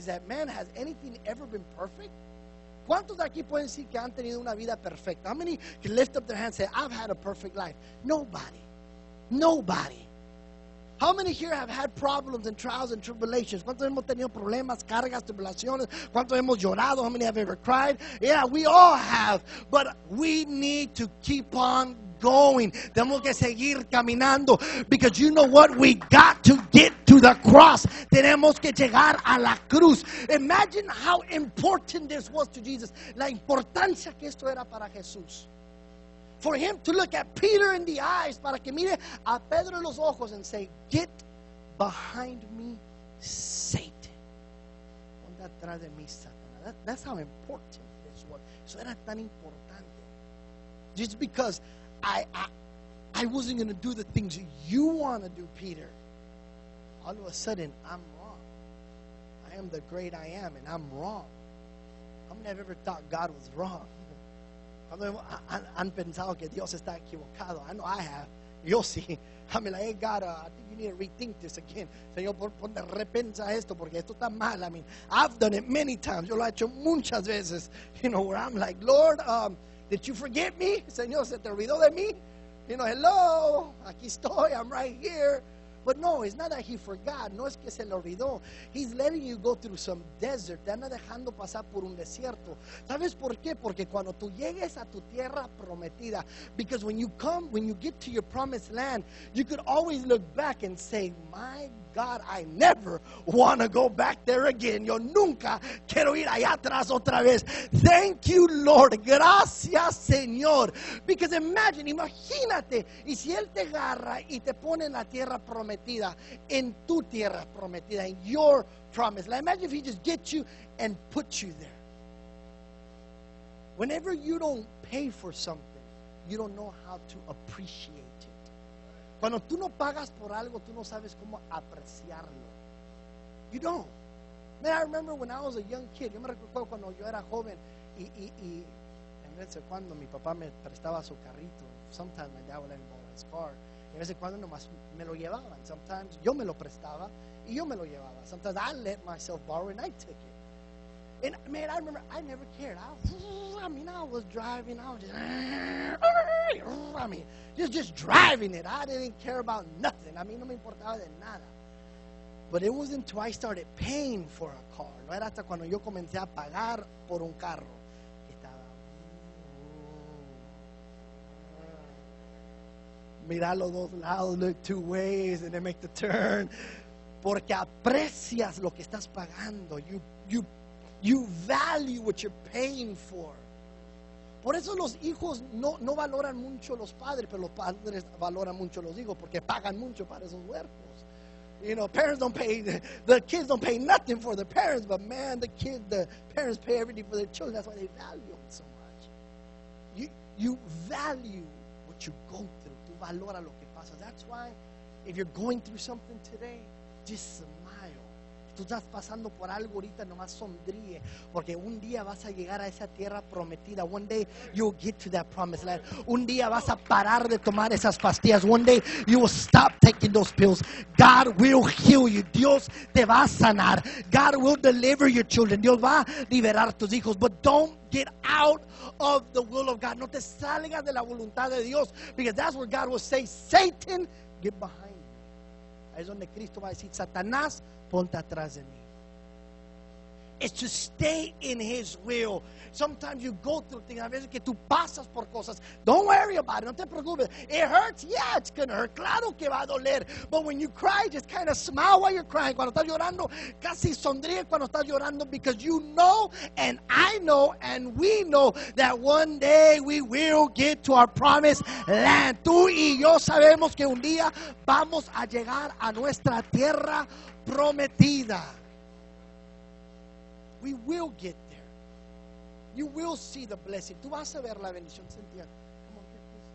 that, man, has anything ever been perfect? ¿Cuántos de aquí pueden decir que han tenido una vida perfecta? How many can lift up their hands and say, I've had a perfect life? Nobody. Nobody. How many here have had problems and trials and tribulations? ¿Cuántos hemos tenido problemas, cargas, tribulaciones? ¿Cuántos hemos llorado? How many have ever cried? Yeah, we all have. But we need to keep on going. Tenemos que seguir caminando. Because you know what? We got to get to the cross. Tenemos que llegar a la cruz. Imagine how important this was to Jesus. La importancia que esto era para Jesús. For him to look at Peter in the eyes, para que mire a Pedro en los ojos and say, get behind me, Satan. Ponte atrás de mí, Satanás. That's how important this was. Eso era tan importante. Just because I wasn't going to do the things you want to do, Peter. All of a sudden, I'm wrong. I am the great I am, and I'm wrong. How many have ever thought God was wrong? Han pensado que Dios está equivocado. I know I have. Yo sí. I mean, like, hey, God, I think you need to rethink this again. Señor, ponte repensa esto porque esto está mal. I mean, I've done it many times. Yo lo he hecho muchas veces. You know, where I'm like, Lord, did you forget me? Señor, ¿se te olvidó de mí? You know, hello, aquí estoy, I'm right here. But no, it's not that he forgot. No es que se le olvidó. He's letting you go through some desert. Te anda dejando pasar por un desierto. ¿Sabes por qué? Porque cuando tú llegues a tu tierra prometida, because when you get to your promised land, you could always look back and say, my God, I never want to go back there again. Yo nunca quiero ir allá atrás otra vez. Thank you, Lord. Gracias, Señor. Because imagínate, y si Él te agarra y te pone en la tierra prometida, en tu tierra prometida, in your promise. Like, imagine if He just gets you and puts you there. Whenever you don't pay for something, you don't know how to appreciate it. Cuando tú no pagas por algo, tú no sabes cómo apreciarlo. You don't. Man, I remember when I was a young kid. Yo me recuerdo cuando yo era joven y en vez de cuando mi papá me prestaba su carrito. Sometimes my dad would let me borrow his car. Y a veces cuando nomás me lo llevaban. Sometimes yo me lo prestaba y yo me lo llevaba. Sometimes I let myself borrow and I took it. And man, I remember I never cared. I was driving. I was just driving it. I didn't care about nothing. No me importaba de nada. But it wasn't until I started paying for a car. No era hasta cuando yo comencé a pagar por un carro. Mirar los dos lados, look two ways, and then make the turn. Porque aprecias lo que estás pagando. You value what you're paying for. Por eso los hijos no valoran mucho los padres, pero los padres valoran mucho los hijos porque pagan mucho para esos huercos. You know, the kids don't pay nothing for their parents, but man, the parents pay everything for their children. That's why they value them so much. You value what you go through. Tú valora lo que pasa. That's why if you're going through something today, just smile. Tú estás pasando por algo ahorita, nomás sonríe, porque un día vas a llegar a esa tierra prometida. One day you'll get to that promised land. Un día vas a parar de tomar esas pastillas. One day you will stop taking those pills. God will heal you. Dios te va a sanar. God will deliver your children. Dios va a liberar tus hijos. But don't get out of the will of God. No te salgas de la voluntad de Dios, because that's where God will say, Satan, get behind me. Ahí es donde Cristo va a decir, Satanás, ponte atrás de mí. It's to stay in His will. Sometimes you go through things. A veces que tú pasas por cosas. Don't worry about it. No te preocupes. It hurts. Yeah, it's going to hurt. Claro que va a doler. But when you cry, just kind of smile while you're crying. Cuando estás llorando, casi sonríe cuando estás llorando, because you know, and I know, and we know that one day we will get to our promised land. Tú y yo sabemos que un día vamos a llegar a nuestra tierra prometida. We will get there. You will see the blessing. Tú vas a ver la bendición, Cynthia. Come on, here, please.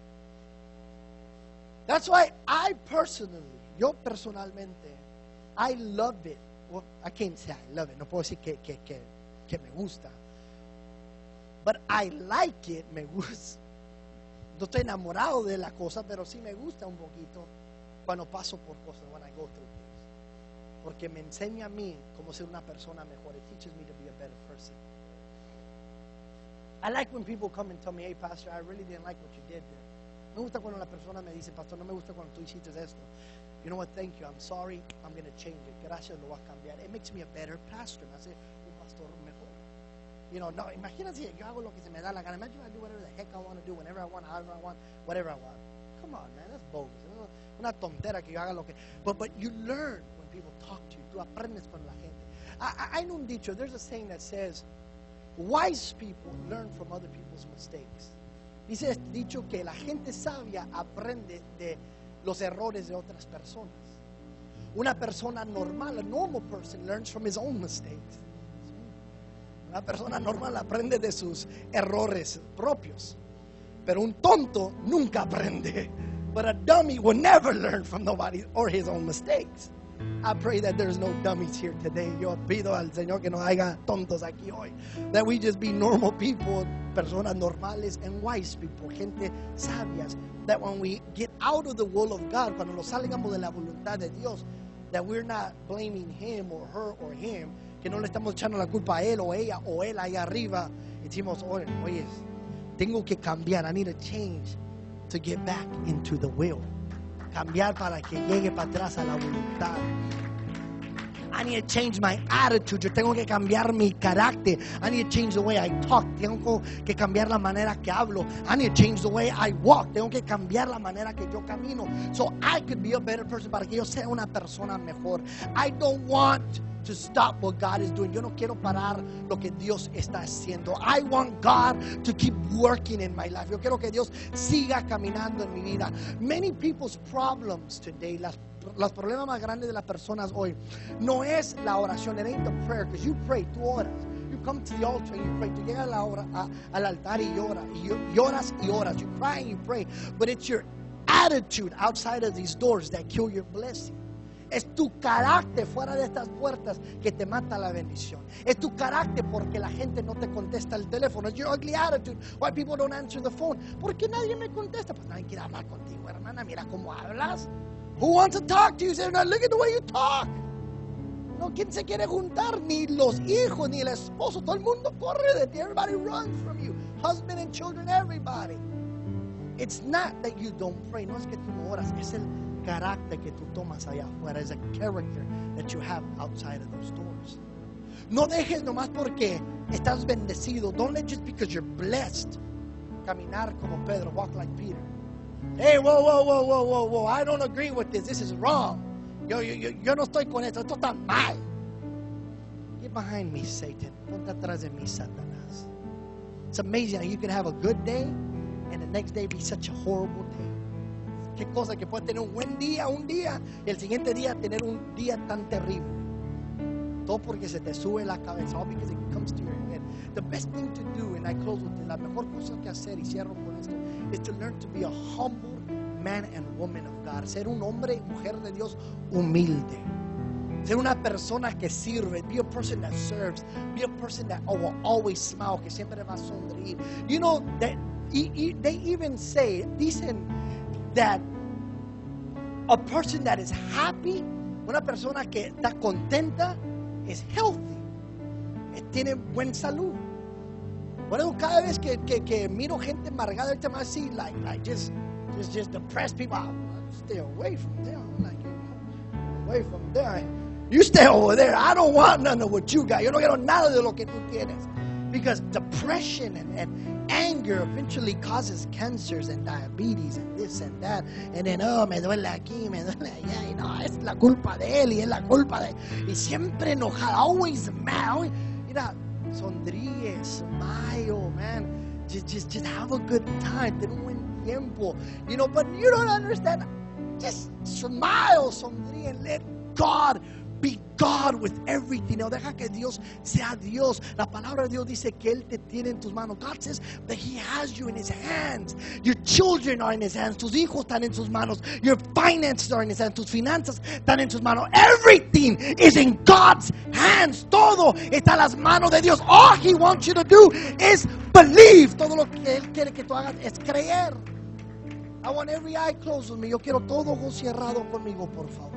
That's why I personally, yo personalmente, I love it. Well, I can't say I love it. No puedo decir que me gusta. But I like it, me gusta. No estoy enamorado de la cosa, pero sí me gusta un poquito cuando paso por cosas, when I go through things. porque me enseña a mí cómo ser una persona mejor. It teaches me to be a better person. I like when people come and tell me, hey, Pastor, I really didn't like what you did there. Me gusta cuando la persona me dice, Pastor, no me gusta cuando tú hiciste esto. You know what, thank you, I'm sorry, I'm going to change it. Gracias, lo voy a cambiar. It makes me a better pastor. Me hace un pastor mejor. You know, no, imagínate, yo hago lo que se me da la gana. Imagine I do whatever the heck I want to do, whenever I want, however I want, whatever I want. Come on, man, that's bogus. Una tontera que yo haga lo que... But you learn when people talk to you. Tú aprendes con la gente. Hay un dicho, there's a saying that says, wise people learn from other people's mistakes. Dice este dicho que la gente sabia aprende de los errores de otras personas. Una persona normal, a normal person, learns from his own mistakes. Una persona normal aprende de sus errores propios. Pero un tonto nunca aprende. But a dummy will never learn from nobody or his own mistakes. I pray that there's no dummies here today. Yo pido al Señor que no haya tontos aquí hoy. That we just be normal people, personas normales and wise people, gente sabias. That when we get out of the will of God, cuando nos salgamos de la voluntad de Dios, that we're not blaming him or her or him, que no le estamos echando la culpa a él o ella o él allá arriba. Y decimos, oye, tengo que cambiar. I need to change to get back into the will. Cambiar para que llegue para atrás a la voluntad. I need to change my attitude. Yo tengo que cambiar mi carácter. I need to change the way I talk. Tengo que cambiar la manera que hablo. I need to change the way I walk. Tengo que cambiar la manera que yo camino. So I could be a better person, para que yo sea una persona mejor. I don't want to stop what God is doing. Yo no quiero parar lo que Dios está haciendo. I want God to keep working in my life. Yo quiero que Dios siga caminando en mi vida. Many people's problems today, los problemas más grandes de las personas hoy, no es la oración. It ain't the prayer, because you pray, tú oras. You come to the altar and you pray. Tú llegas al altar y lloras. Lloras y oras. You cry and you pray. But it's your attitude outside of these doors that kill your blessing. Es tu carácter fuera de estas puertas que te mata la bendición. Es tu carácter porque la gente no te contesta el teléfono. It's your ugly attitude. Why people don't answer the phone. ¿Por qué nadie me contesta? Pues nadie quiere hablar contigo, hermana. Mira cómo hablas. Who wants to talk to you? Say, no, look at the way you talk. No, ¿quién se quiere juntar? Ni los hijos, ni el esposo. Todo el mundo corre de ti. Everybody runs from you. Husband and children, everybody. It's not that you don't pray. No es que tú no oras. Es el carácter que tú tomas allá afuera. Es a character that you have outside of those doors. No dejes nomás porque estás bendecido. Don't let just because you're blessed caminar como Pedro, walk like Peter. Hey, whoa, I don't agree with this. This is wrong. Yo no estoy con esto. Esto está mal. Get behind me, Satan. Ponte atrás de mí, Satanás. It's amazing how you can have a good day and the next day be such a horrible day. Qué cosa que puedes tener un buen día, un día, y el siguiente día tener un día tan terrible. Todo porque se te sube la cabeza. All because it comes to your head. The best thing to do, and I close with this, la mejor cosa que hacer, y cierro con esto, is to learn to be a humble man and woman of God. Ser un hombre y mujer de Dios humilde. Ser una persona que sirve. Be a person that serves. Be a person that will always smile, que siempre va a sonreír. You know, that they even say, dicen that a person that is happy, una persona que está contenta, is healthy. Tiene buen salud. Por eso cada vez que miro gente amargada, ahorita más así, like just depressed people, I stay away from them. I'm like, away from there. You stay over there. I don't want none of what you got. Yo no quiero nada de lo que tú tienes. Because depression and anger eventually causes cancers and diabetes and this and that. And then, me duele aquí, me duele allá. Y no, es la culpa de él y es la culpa de él. Y siempre enojado, always mad. Mira, sonríe, smile, man. Just have a good time. Ten un buen tiempo. You know, but you don't understand. Just smile, sonríe, and let God be God with everything. No, deja que Dios sea Dios. La palabra de Dios dice que Él te tiene en tus manos. God says that He has you in His hands. Your children are in His hands. Tus hijos están en sus manos. Your finances are in His hands. Tus finanzas están en sus manos. Everything is in God's hands. Todo está en las manos de Dios. All He wants you to do is believe. Todo lo que Él quiere que tú hagas es creer. I want every eye closed with me. Yo quiero todo ojo cerrado conmigo, por favor.